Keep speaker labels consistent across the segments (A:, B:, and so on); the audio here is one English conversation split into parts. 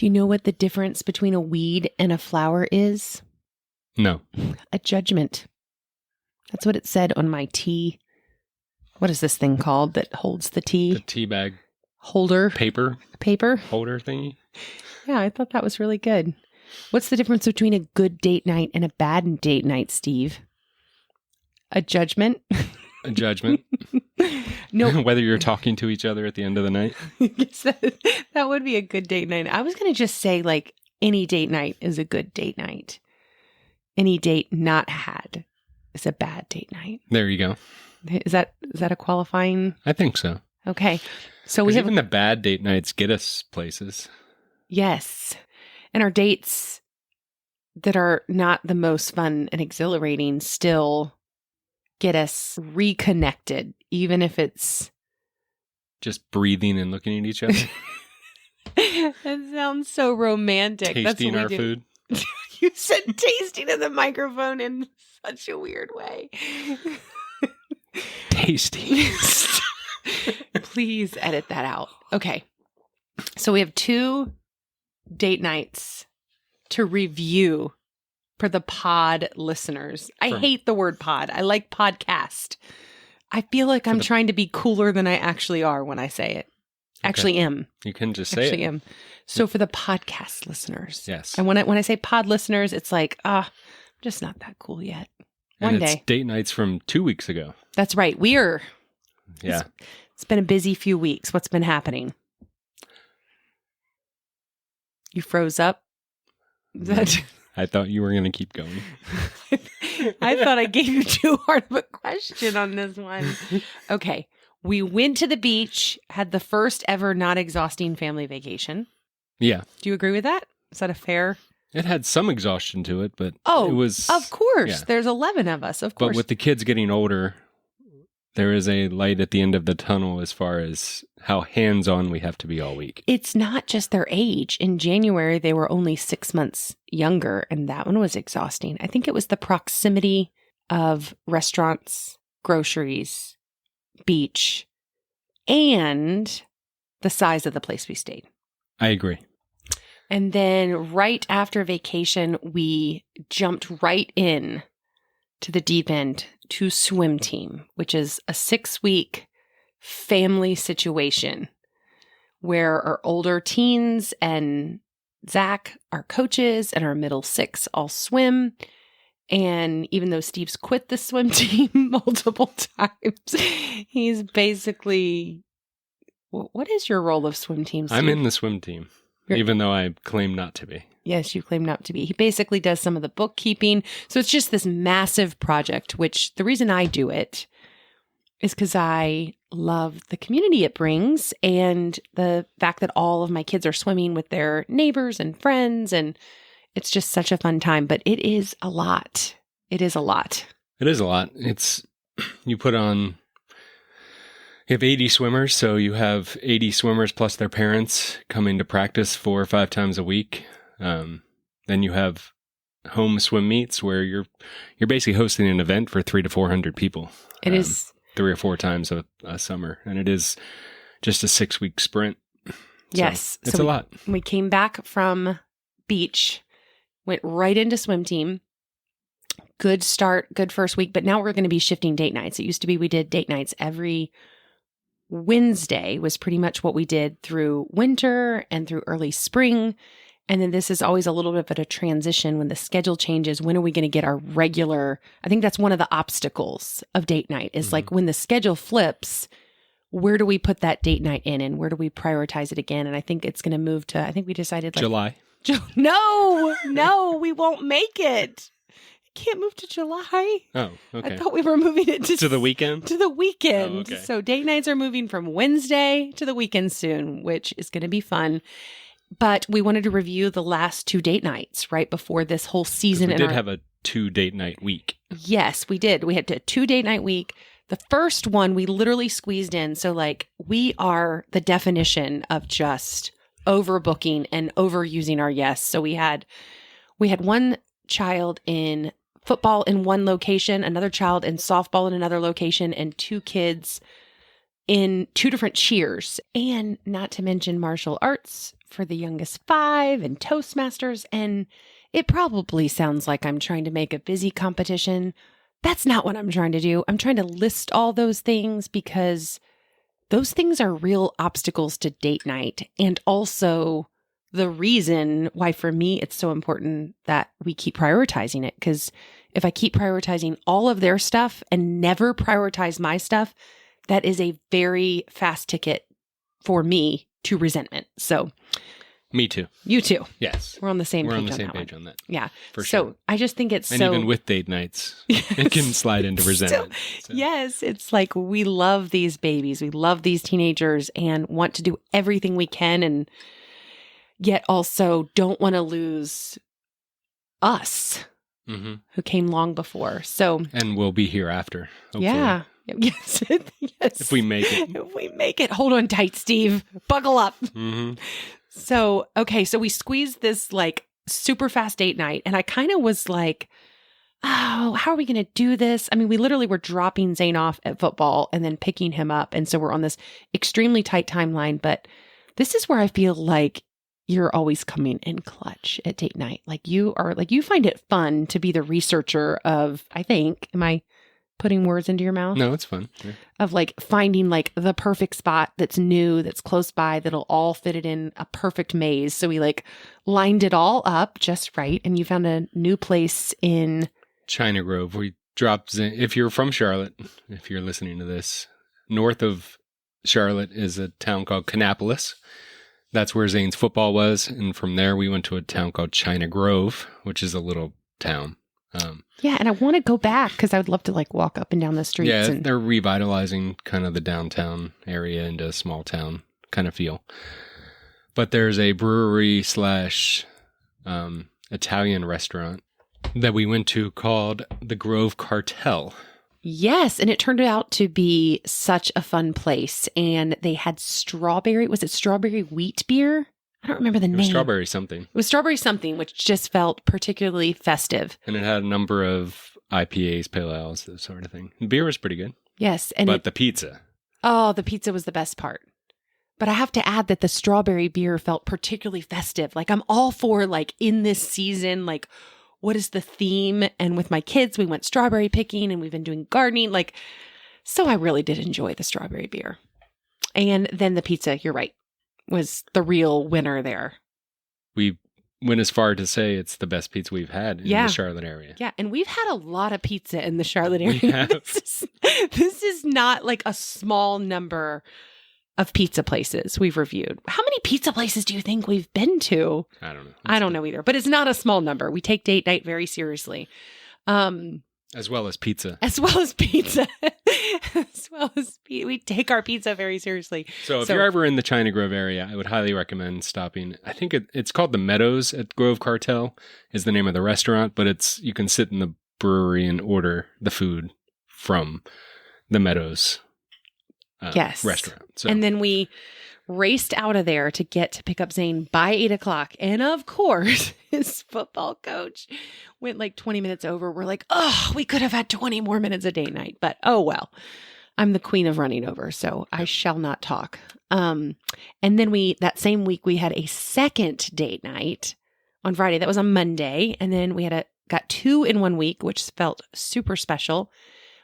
A: Do you know what the difference between a weed and a flower is?
B: No.
A: A judgment. That's what it said on my tea. What is this thing called that holds the tea?
B: The tea bag
A: Holder.
B: paper holder thingy.
A: Yeah, I thought that was really good. What's the difference between a good date night and a bad date night, Steve? A judgment?
B: A judgment.
A: No.
B: Whether you're talking to each other at the end of the night.
A: That would be a good date night. I was going to just say, like, any date night is a good date night. Any date not had is a bad date night.
B: There you go.
A: Is that a qualifying?
B: I think so.
A: Okay. So we have
B: even the bad date nights get us places.
A: Yes. And our dates that are not the most fun and exhilarating still get us reconnected, even if it's
B: just breathing and looking at each other.
A: That sounds so romantic.
B: Tasting our food.
A: You said tasting in the microphone in such a weird way.
B: Tasty.
A: Please edit that out. Okay. So we have 2 date nights to review for the pod listeners. I hate the word pod. I like podcast. I feel like I'm trying to be cooler than I actually are when I say it. Actually am.
B: You can just say it.
A: Am. So for the podcast listeners.
B: Yes.
A: And when I say pod listeners, it's like, I'm just not that cool yet. One
B: and it's
A: day.
B: Date nights from 2 weeks ago.
A: That's right. We are.
B: Yeah.
A: It's been a busy few weeks. What's been happening? You froze up?
B: I thought you were going to keep going.
A: I thought I gave you too hard of a question on this one. Okay. We went to the beach, had the first ever not exhausting family vacation.
B: Yeah.
A: Do you agree with that? Is that a fair?
B: It had some exhaustion to it, but
A: it
B: was...
A: of course.
B: Yeah.
A: There's 11 of us, of course.
B: But with the kids getting older, there is a light at the end of the tunnel as far as how hands-on we have to be all week.
A: It's not just their age. In January, they were only 6 months younger, and that one was exhausting. I think it was the proximity of restaurants, groceries, beach, and the size of the place we stayed.
B: I agree.
A: And then right after vacation, we jumped right in to the deep end to swim team, which is a 6-week family situation where our older teens and Zach, our coaches, and our middle 6 all swim. And even though Steve's quit the swim team multiple times, he's basically... What is your role of swim team, Steve?
B: I'm in the swim team, even though I claim not to be.
A: Yes, you claim not to be. He basically does some of the bookkeeping. So it's just this massive project, which the reason I do it is because I love the community it brings and the fact that all of my kids are swimming with their neighbors and friends. And it's just such a fun time. But it is a lot. It is a lot.
B: It is a lot. You put on... You have 80 swimmers, so you have 80 swimmers plus their parents coming to practice 4 or 5 times a week. Then you have home swim meets where you're basically hosting an event for 300 to 400 people.
A: It is
B: 3 or 4 times a summer, and it is just a 6-week sprint.
A: Yes,
B: so it's a lot.
A: We came back from beach, went right into swim team. Good start, good first week, but now we're going to be shifting date nights. It used to be we did date nights every Wednesday was pretty much what we did through winter and through early spring. And then this is always a little bit of a transition when the schedule changes. When are we going to get our regular? I think that's one of the obstacles of date night is like when the schedule flips, where do we put that date night in and where do we prioritize it again? And I think it's going to move to, I think we decided like
B: July.
A: No, we won't make it. Can't move to July.
B: Oh, okay.
A: I thought we were moving it to
B: the weekend?
A: To the weekend.
B: Oh, okay.
A: So date nights are moving from Wednesday to the weekend soon, which is going to be fun. But we wanted to review the last 2 date nights right before this whole season.
B: We did have a 2 date night week.
A: Yes, we did. We had a 2 date night week. The first one we literally squeezed in. So like we are the definition of just overbooking and overusing our yes. So we had one child in football in one location, another child in softball in another location, and 2 kids in 2 different cheers, and not to mention martial arts for the youngest 5 and Toastmasters. And it probably sounds like I'm trying to make a busy competition. That's not what I'm trying to do. I'm trying to list all those things because those things are real obstacles to date night. And also the reason why for me it's so important that we keep prioritizing it. Because if I keep prioritizing all of their stuff and never prioritize my stuff, that is a very fast ticket for me to resentment. So
B: me too.
A: You too.
B: Yes.
A: We're on the same
B: We're
A: page
B: on the
A: on
B: same
A: that
B: page
A: one.
B: on that.
A: Yeah.
B: For sure.
A: So I just think it's
B: and
A: so.
B: even with date nights,
A: Yes.
B: it can slide into resentment. So.
A: Yes. It's like we love these babies. We love these teenagers and want to do everything we can, and yet also don't want to lose us
B: Mm-hmm.
A: who came long before. So,
B: and we'll be here after. Hopefully.
A: yeah. Yes. Yes.
B: If we make it.
A: If we make it. Hold on tight, Steve. Buckle up.
B: Mm-hmm.
A: So, okay. So we squeezed this like super fast date night, and I kind of was like, oh, how are we going to do this? I mean, we literally were dropping Zane off at football and then picking him up. And so we're on this extremely tight timeline. But this is where I feel like you're always coming in clutch at date night. Like you find it fun to be the researcher of, I think, am I putting words into your mouth?
B: No, it's fun. Yeah.
A: Of like finding like the perfect spot that's new, that's close by, that'll all fit it in a perfect maze. So we like lined it all up just right. And you found a new place in
B: China Grove. We dropped Zane. If you're from Charlotte, if you're listening to this, north of Charlotte is a town called Kannapolis. That's where Zane's football was. And from there, we went to a town called China Grove, which is a little town.
A: Yeah, and I want to go back because I would love to like walk up and down the streets.
B: Yeah,
A: and
B: they're revitalizing kind of the downtown area into a small town kind of feel. But there's a brewery / Italian restaurant that we went to called the Grove Cartel.
A: Yes, and it turned out to be such a fun place. And they had strawberry wheat beer? I don't remember the name.
B: Strawberry something.
A: It was strawberry something, which just felt particularly festive.
B: And it had a number of IPAs, pale ales, that sort of thing. The beer was pretty good.
A: Yes. And
B: but the pizza.
A: Oh, the pizza was the best part. But I have to add that the strawberry beer felt particularly festive. Like I'm all for like in this season, like what is the theme? And with my kids, we went strawberry picking and we've been doing gardening. Like, so I really did enjoy the strawberry beer. And then the pizza, you're right, was the real winner there.
B: We went as far to say it's the best pizza we've had in the Charlotte area.
A: Yeah, and we've had a lot of pizza in the Charlotte area.
B: We have.
A: This is not like a small number of pizza places we've reviewed. How many pizza places do you think we've been to?
B: I don't know.
A: I don't know either, but it's not a small number. We take date night very seriously.
B: As well as pizza.
A: As well as pizza. We take our pizza very seriously.
B: So if you're ever in the China Grove area, I would highly recommend stopping. I think it's called the Meadows at Grove Cartel is the name of the restaurant, but you can sit in the brewery and order the food from the Meadows restaurant. So.
A: And then we raced out of there to get to pick up Zane by 8:00. And of course, his football coach went like 20 minutes over. We're like, oh, we could have had 20 more minutes of date night, but oh well. I'm the queen of running over, so I shall not talk. And then that same week we had a second date night on Friday. That was on Monday. And then we got 2 in 1 week, which felt super special.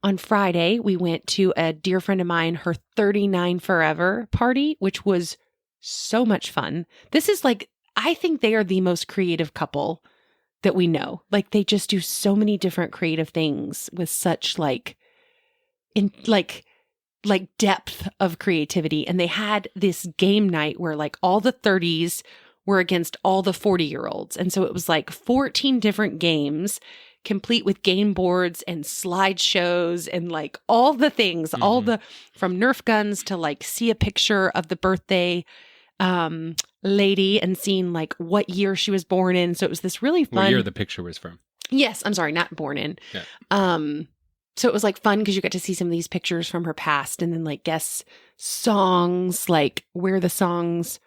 A: On Friday, we went to a dear friend of mine, her 39 Forever party, which was so much fun. This is like, I think they are the most creative couple that we know. Like they just do so many different creative things with such like depth of creativity. And they had this game night where like all the 30s were against all the 40-year-olds. And so it was like 14 different games, complete with game boards and slideshows and like all the things, all the from Nerf guns to like see a picture of the birthday lady and seeing like what year she was born in. So it was this really fun.
B: What year the picture was from?
A: Yes, I'm sorry, not born in.
B: Yeah.
A: So it was like fun because you got to see some of these pictures from her past and then like guess songs, like where the songs,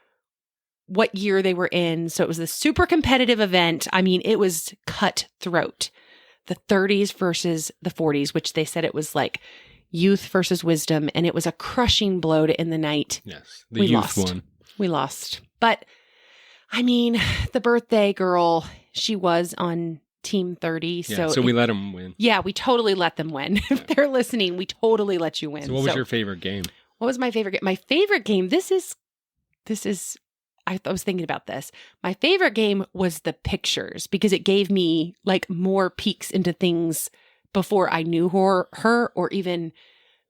A: what year they were in. So it was this super competitive event. I mean, it was cutthroat. The 30s versus the 40s, which they said it was like youth versus wisdom. And it was a crushing blow to end the night.
B: Yes. The
A: we
B: youth
A: lost.
B: won.
A: We lost. But I mean, the birthday girl, she was on Team 30.
B: Yeah, so we let them win.
A: Yeah, we totally let them win. If they're listening, we totally let you win.
B: So what was your favorite game?
A: What was my favorite game? My favorite game, this is, I was thinking about this. My favorite game was the pictures because it gave me like more peeks into things before I knew her or even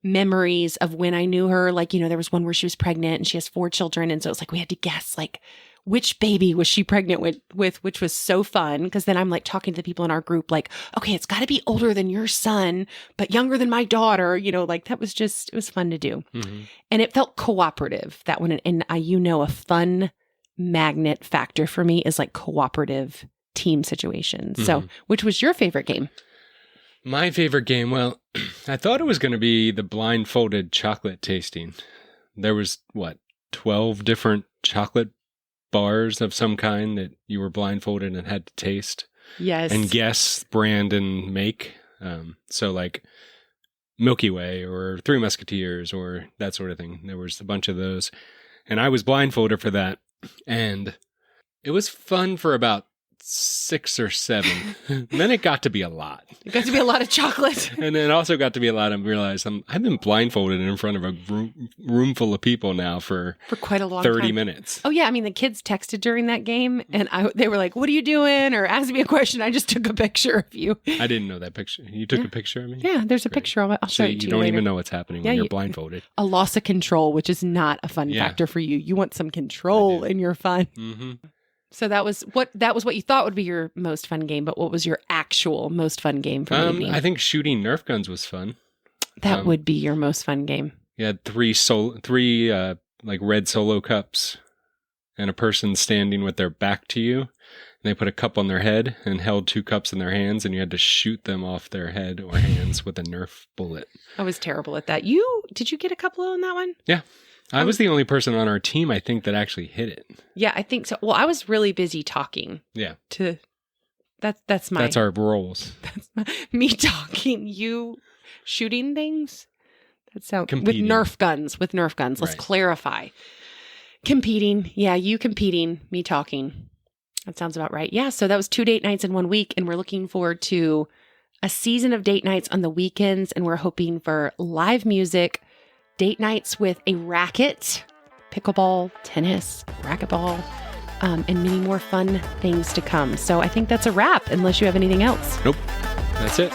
A: memories of when I knew her. Like, there was one where she was pregnant and she has 4 children. And so it's like, we had to guess like which baby was she pregnant with, which was so fun. Cause then I'm like talking to the people in our group, like, okay, it's gotta be older than your son, but younger than my daughter, like that was just, it was fun to do.
B: Mm-hmm.
A: And it felt cooperative, that one. And a fun magnet factor for me is like cooperative team situations.
B: Mm-hmm.
A: So which was your favorite game?
B: My favorite game, well, I thought it was going to be the blindfolded chocolate tasting. There was, 12 different chocolate bars of some kind that you were blindfolded and had to taste.
A: Yes.
B: And guess brand and make. So like Milky Way or Three Musketeers or that sort of thing. There was a bunch of those. And I was blindfolded for that. And it was fun for about 6 or 7. Then it got to be a lot.
A: It got to be a lot of chocolate.
B: And then it also got to be a lot of realize I've been blindfolded in front of a room full of people now for
A: quite a long
B: 30
A: time.
B: minutes.
A: Oh yeah, I mean the kids texted during that game and they were like, "What are you doing?" or asked me a question. I just took a picture of you.
B: I didn't know that picture. You took a picture of me?
A: Yeah, there's a
B: Great.
A: picture. I'll show
B: So
A: it to you.
B: You don't
A: later.
B: even know what's happening when you're blindfolded.
A: A loss of control, which is not a fun factor for you. You want some control in your fun.
B: Mm-hmm.
A: So that was what you thought would be your most fun game, but what was your actual most fun game for the evening?
B: I think shooting Nerf guns was fun.
A: That would be your most fun game.
B: You had three like red Solo cups and a person standing with their back to you. And they put a cup on their head and held 2 cups in their hands, and you had to shoot them off their head or hands with a Nerf bullet.
A: I was terrible at that. Did you get a couple on that one?
B: Yeah. I was the only person on our team, I think, that actually hit it.
A: Yeah, I think so. Well, I was really busy talking.
B: Yeah.
A: That's
B: our roles.
A: Me talking, you shooting things. That sounds
B: Competing.
A: With Nerf guns. Let's
B: Right.
A: clarify. Competing. Yeah, you competing, me talking. That sounds about right. Yeah, so that was 2 date nights in 1 week, and we're looking forward to a season of date nights on the weekends, and we're hoping for live music, date nights with a racket, pickleball, tennis, racquetball, and many more fun things to come. So I think that's a wrap, unless you have anything else.
B: Nope. That's it.